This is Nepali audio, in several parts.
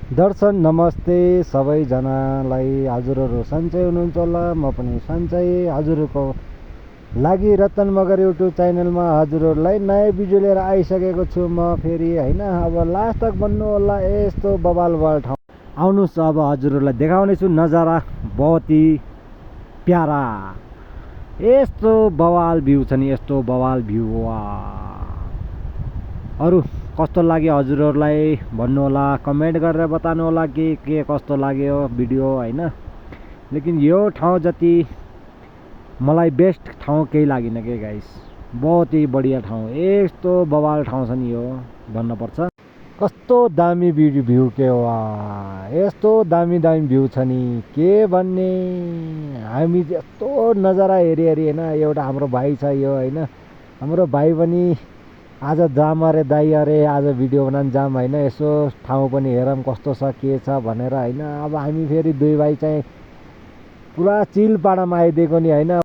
दर्शन नमस्ते सबैजनालाई। हजुरहरू सन्चै हुनुहुन्छ होला, म पनि सन्चै। हजुरहरूको लागि रतन मगर युट्युब च्यानलमा हजुरहरूलाई नयाँ भिडियो लिएर आइसकेको छु म फेरि होइन। अब लास्ट तक बन्नु होला। यस्तो बवाल ठाउँ आउनुहोस्, अब हजुरहरूलाई देखाउनेछु नजारा। बहुत ही प्यारा यस्तो बवाल भ्यू छ नि, यस्तो बवाल भ्यू। अरू कस्तो लाग्यो हजुरहरूलाई भन्नु होला, कमेन्ट गरेर बताउनु होला कि के कस्तो लाग्यो भिडियो होइन। लेकिन यो ठाउँ जति मलाई बेस्ट ठाउँ केही लागेन के गाइस। बहुत ही बढिया ठाउँ, यस्तो बवाल ठाउँ छ नि यो भन्नुपर्छ। कस्तो दामी भ्यू के हो, यस्तो दामी भ्यू छ नि के भन्ने। हामी यस्तो नजारा हेरी होइन। एउटा हाम्रो भाइ छ यो होइन, हाम्रो भाइ पनि आज जाम अरे दाइ अरे, आज भिडियो बनाउनु जाम होइन। यसो ठाउँ पनि हेरौँ कस्तो छ के छ भनेर होइन। अब हामी फेरि दुई भाइ चाहिँ पुरा चिल पाडामा आइदिएको नि होइन।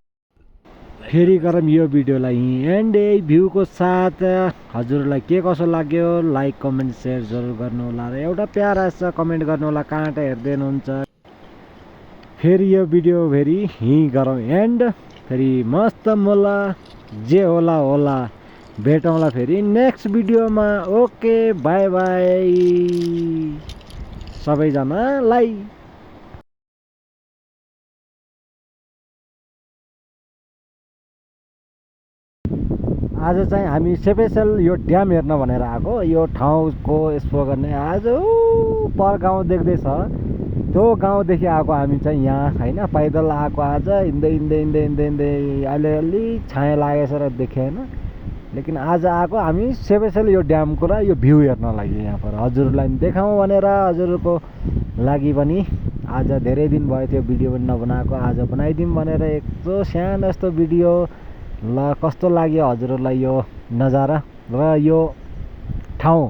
फेरि गरौँ यो भिडियोलाई एन्ड यही भ्यूको साथ हजुरहरूलाई के कसो लाग्यो लाइक कमेन्ट सेयर जरुर गर्नु होला र एउटा प्यार आएछ कमेन्ट गर्नु होला कहाँ हेर्दै हुनुहुन्छ। फेरि यो भिडियो फेरि यहीँ गरौँ एन्ड। फेरि मस्त मोला जे होला होला, भेटौँला फेरि नेक्स्ट भिडियोमा। ओके बाई बाई सबैजनालाई। आज चाहिँ हामी स्पेसल यो ड्याम हेर्न भनेर आएको। यो ठाउँको एक्सप्लोर गर्ने आज पर गाउँ देख्दैछ, त्यो गाउँदेखि आएको हामी चाहिँ यहाँ होइन। पैदल आएको आज, हिँड्दै हिँड्दै हिँड्दै हिँड्दै हिँड्दै अहिले अलि छाया लागेछ र देखेन। लेकिन आज आएको हामी स्पेसल यो ड्यामको र यो भ्यू हेर्न लागि यहाँ पर हजुरहरूलाई देखाउँ भनेर। हजुरहरूको लागि पनि आज धेरै दिन भयो त्यो भिडियो पनि नबनाएको, आज बनाइदिउँ भनेर एक सानो यस्तो भिडियो। ल कस्तो लाग्यो हजुरहरूलाई यो नजारा र यो ठाउँ